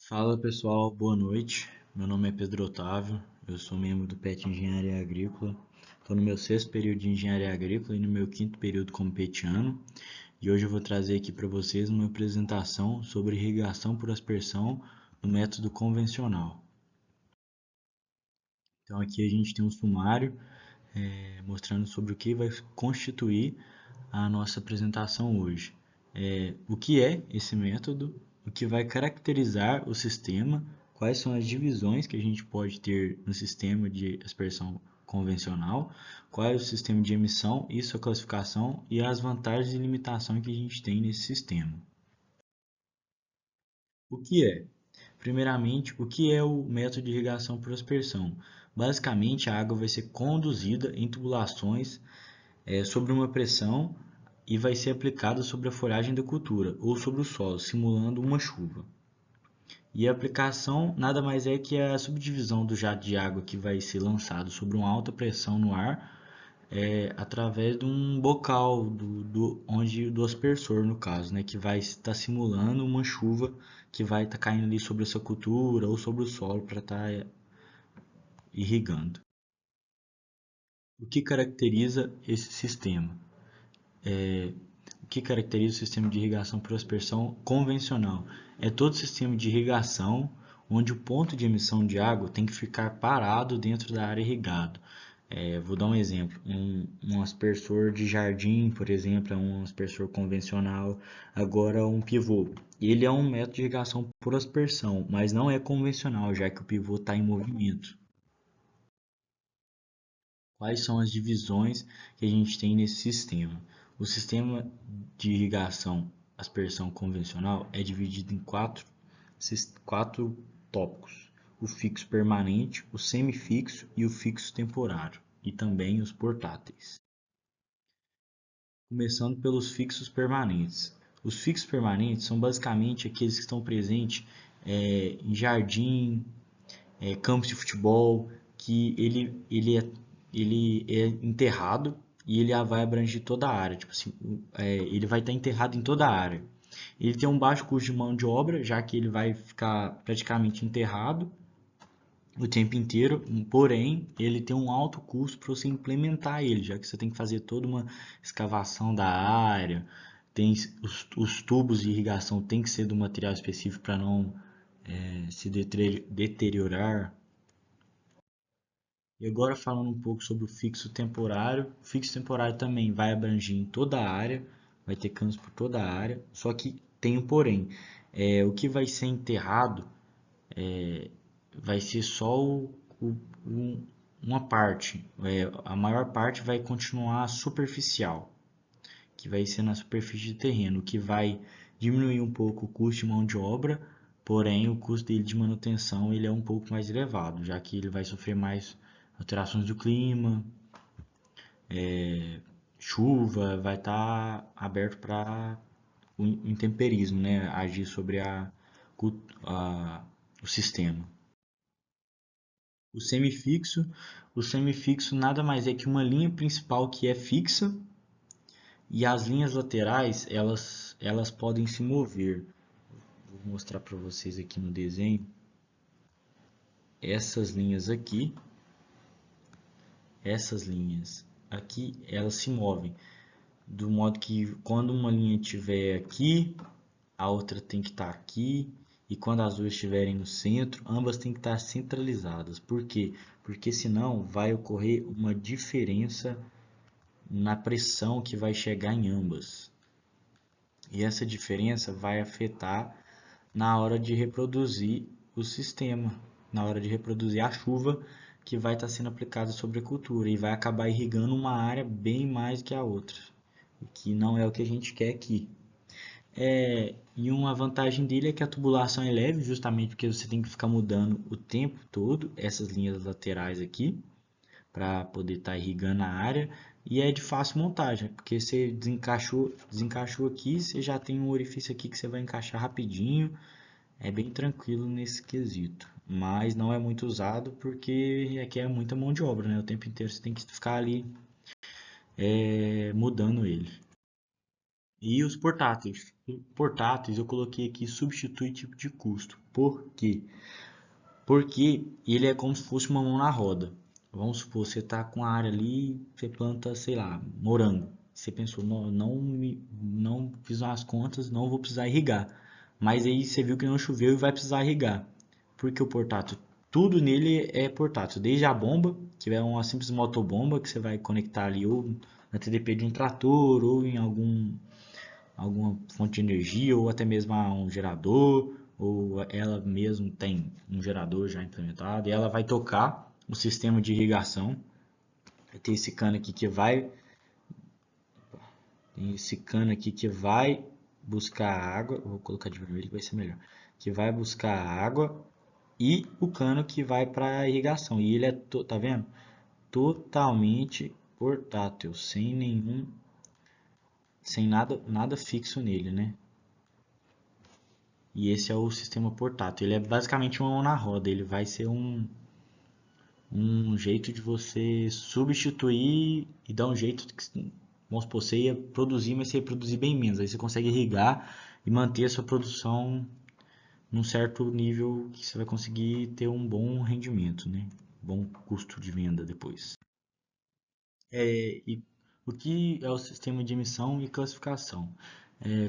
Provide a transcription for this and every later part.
Fala pessoal, boa noite. Meu nome é Pedro Otávio, eu sou membro do PET Engenharia Agrícola. Estou no meu sexto período de Engenharia Agrícola e no meu quinto período como petiano. E hoje eu vou trazer aqui para vocês uma apresentação sobre irrigação por aspersão no método convencional. Então aqui a gente tem um sumário mostrando sobre o que vai constituir a nossa apresentação hoje. O que é esse método, o que vai caracterizar o sistema, quais são as divisões que a gente pode ter no sistema de aspersão convencional, qual é o sistema de emissão e sua classificação e as vantagens e limitações que a gente tem nesse sistema. O que é? Primeiramente, o que é o método de irrigação por aspersão? Basicamente, a água vai ser conduzida em tubulações sobre uma pressão e vai ser aplicada sobre a folhagem da cultura ou sobre o solo, simulando uma chuva. E a aplicação nada mais é que a subdivisão do jato de água que vai ser lançado sobre uma alta pressão no ar através de um bocal do aspersor, no caso, né, que vai estar simulando uma chuva que vai estar caindo ali sobre essa cultura ou sobre o solo para estar irrigando. O que caracteriza esse sistema? O que caracteriza o sistema de irrigação por aspersão convencional? É todo sistema de irrigação onde o ponto de emissão de água tem que ficar parado dentro da área irrigada. Vou dar um exemplo, um aspersor de jardim, por exemplo, é um aspersor convencional. Agora um pivô, ele é um método de irrigação por aspersão, mas não é convencional, já que o pivô está em movimento. Quais são as divisões que a gente tem nesse sistema? O sistema de irrigação aspersão convencional é dividido em quatro tópicos: o fixo permanente, o semifixo e o fixo temporário, e também os portáteis. Começando pelos fixos permanentes. Os fixos permanentes são basicamente aqueles que estão presentes em jardim, campos de futebol, que ele é enterrado e ele vai abranger toda a área. Tipo assim, ele vai estar enterrado em toda a área. Ele tem um baixo custo de mão de obra, já que ele vai ficar praticamente enterrado o tempo inteiro, porém ele tem um alto custo para você implementar ele, já que você tem que fazer toda uma escavação da área, tem os tubos de irrigação tem que ser do material específico para não se deteriorar. E agora falando um pouco sobre o fixo temporário. O fixo temporário também vai abranger em toda a área, vai ter canos por toda a área, só que tem um porém. O que vai ser enterrado vai ser só uma parte. A maior parte vai continuar superficial, que vai ser na superfície de terreno, o que vai diminuir um pouco o custo de mão de obra, porém o custo dele de manutenção ele é um pouco mais elevado, já que ele vai sofrer mais alterações do clima, chuva, vai estar aberto para o intemperismo, né? Agir sobre a, o sistema. O semifixo, o semifixo nada mais é que uma linha principal que é fixa e as linhas laterais elas podem se mover. Vou mostrar para vocês aqui no desenho. Essas linhas aqui, essas linhas aqui, elas se movem do modo que quando uma linha estiver aqui, a outra tem que estar aqui, e quando as duas estiverem no centro, ambas têm que estar centralizadas. Por quê? Porque senão vai ocorrer uma diferença na pressão que vai chegar em ambas. E essa diferença vai afetar na hora de reproduzir o sistema, na hora de reproduzir a chuva que vai estar sendo aplicada sobre a cultura e vai acabar irrigando uma área bem mais que a outra, que não é o que a gente quer aqui. E uma vantagem dele é que a tubulação é leve, justamente porque você tem que ficar mudando o tempo todo essas linhas laterais aqui para poder estar irrigando a área, e é de fácil montagem, porque você desencaixou aqui, você já tem um orifício aqui que você vai encaixar rapidinho, é bem tranquilo nesse quesito, mas não é muito usado porque requer muita mão de obra, né? O tempo inteiro você tem que ficar ali mudando ele. E os portáteis? Portáteis eu coloquei aqui substitui tipo de custo. Por quê? Porque ele é como se fosse uma mão na roda. Vamos supor, você está com a área ali, você planta, sei lá, morango. Você pensou, não fiz as contas, não vou precisar irrigar. Mas aí você viu que não choveu e vai precisar irrigar. Porque o portátil, tudo nele é portátil. Desde a bomba, que é uma simples motobomba que você vai conectar ali ou na TDP de um trator ou em alguma fonte de energia ou até mesmo a um gerador, ou ela mesmo tem um gerador já implementado e ela vai tocar o sistema de irrigação. Vai ter esse cano aqui que vai, tem esse cano aqui que vai buscar água, vou colocar de vermelho que vai ser melhor, que vai buscar água e o cano que vai para a irrigação. E ele é, tá vendo? Totalmente portátil, sem nada fixo nele, né? E esse é o sistema portátil. Ele é basicamente uma mão na roda. Ele vai ser um jeito de você substituir e dar um jeito que, vamos supor, você ia produzir, mas você ia produzir bem menos. Aí você consegue irrigar e manter a sua produção num certo nível que você vai conseguir ter um bom rendimento, né? Bom custo de venda depois. E o que é o sistema de emissão e classificação?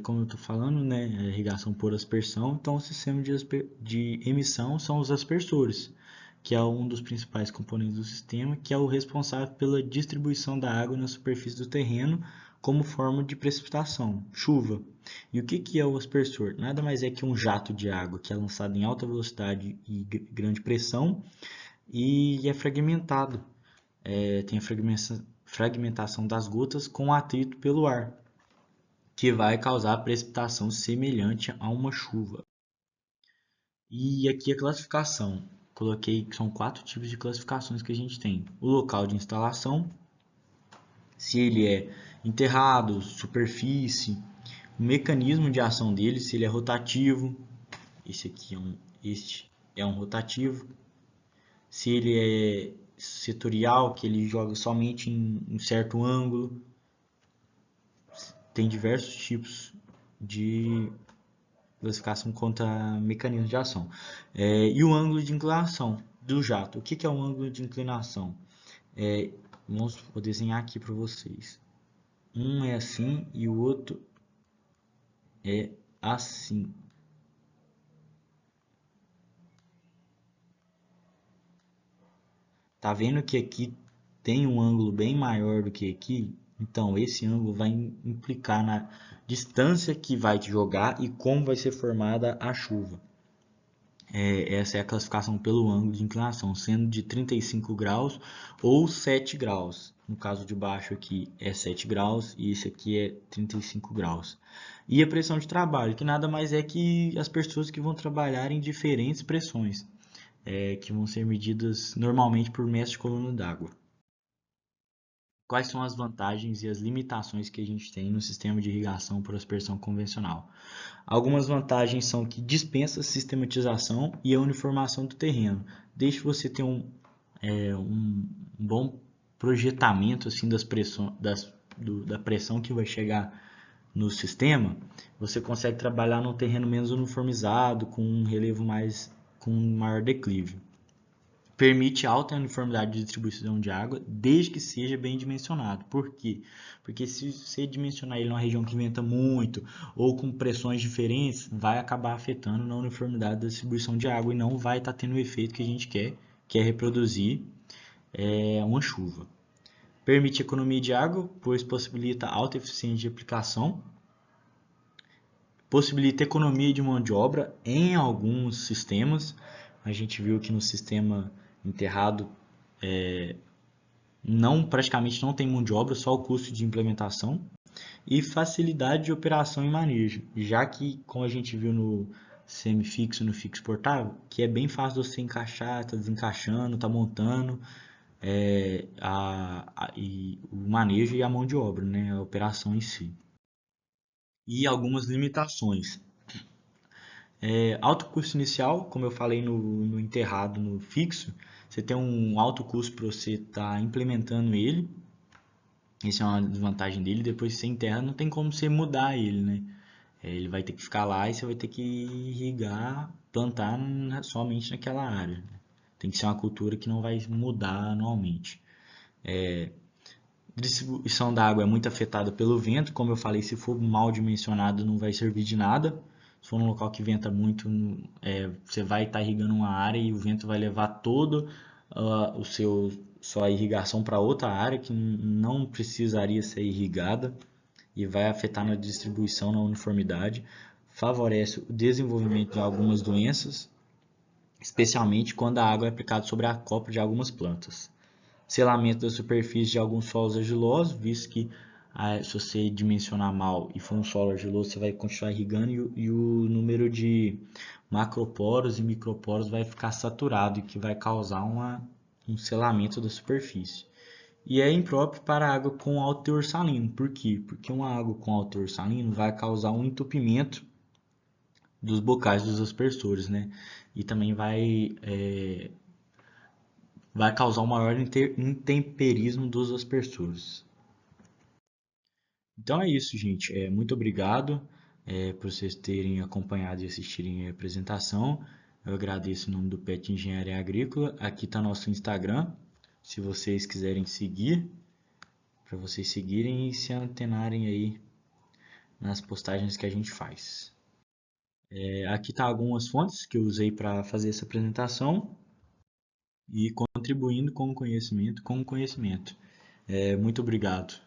Como eu estou falando, né, irrigação por aspersão, então o sistema de emissão são os aspersores, que é um dos principais componentes do sistema, que é o responsável pela distribuição da água na superfície do terreno como forma de precipitação, chuva. E o que é o aspersor? Nada mais é que um jato de água que é lançado em alta velocidade e grande pressão e é fragmentado. Tem a fragmentação das gotas com atrito pelo ar, que vai causar precipitação semelhante a uma chuva. E aqui a classificação. Coloquei que são 4 tipos de classificações que a gente tem. O local de instalação, se ele é enterrado, superfície, o mecanismo de ação dele, se ele é rotativo, este é um rotativo, se ele é setorial, que ele joga somente em um certo ângulo. Tem diversos tipos de classificação quanto a mecanismo de ação. E o ângulo de inclinação do jato. O que é o ângulo de inclinação? Vou desenhar aqui para vocês. Um é assim e o outro é assim. Tá vendo que aqui tem um ângulo bem maior do que aqui? Então, esse ângulo vai implicar na distância que vai te jogar e como vai ser formada a chuva. Essa é a classificação pelo ângulo de inclinação, sendo de 35 graus ou 7 graus. No caso de baixo aqui é 7 graus e esse aqui é 35 graus. E a pressão de trabalho, que nada mais é que as pessoas que vão trabalhar em diferentes pressões, que vão ser medidas normalmente por metro de coluna d'água. Quais são as vantagens e as limitações que a gente tem no sistema de irrigação por aspersão convencional? Algumas vantagens são que dispensa a sistematização e a uniformação do terreno. Desde você ter um bom projetamento assim, da pressão que vai chegar no sistema, você consegue trabalhar num terreno menos uniformizado, com um relevo com um maior declive. Permite alta uniformidade de distribuição de água, desde que seja bem dimensionado. Por quê? Porque se você dimensionar ele numa região que venta muito ou com pressões diferentes, vai acabar afetando na uniformidade da distribuição de água e não vai estar tendo o efeito que a gente quer, que é reproduzir uma chuva. Permite economia de água, pois possibilita alta eficiência de aplicação. Possibilita economia de mão de obra em alguns sistemas. A gente viu que no sistema enterrado praticamente não tem mão de obra, só o custo de implementação. E facilidade de operação e manejo, já que, como a gente viu no semifixo e no fixo portável, que é bem fácil de você encaixar, tá desencaixando, tá montando, e o manejo e a mão de obra, né, a operação em si. E algumas limitações. Alto custo inicial, como eu falei no enterrado, no fixo, você tem um alto custo para você estar implementando ele. Essa é uma desvantagem dele. Depois que você enterra, não tem como você mudar ele, né? Ele vai ter que ficar lá e você vai ter que irrigar, plantar somente naquela área. Tem que ser uma cultura que não vai mudar anualmente. Distribuição da água é muito afetada pelo vento. Como eu falei, se for mal dimensionado, não vai servir de nada. Se for num local que venta muito, você vai estar irrigando uma área e o vento vai levar toda sua irrigação para outra área que não precisaria ser irrigada e vai afetar na distribuição, na uniformidade. Favorece o desenvolvimento de algumas doenças, especialmente quando a água é aplicada sobre a copa de algumas plantas. Selamento da superfície de alguns solos argilosos, visto que se você dimensionar mal e for um solo argiloso, você vai continuar irrigando e o número de macroporos e microporos vai ficar saturado e que vai causar um selamento da superfície. E é impróprio para água com alto teor salino. Por quê? Porque uma água com alto teor salino vai causar um entupimento dos bocais dos aspersores, né? E também vai causar um maior intemperismo dos aspersores. Então é isso, gente. Muito obrigado por vocês terem acompanhado e assistirem a apresentação. Eu agradeço em nome do PET Engenharia Agrícola. Aqui está nosso Instagram, se vocês quiserem seguir, para vocês seguirem e se antenarem aí nas postagens que a gente faz. Aqui tá algumas fontes que eu usei para fazer essa apresentação e contribuindo com o conhecimento. Muito obrigado.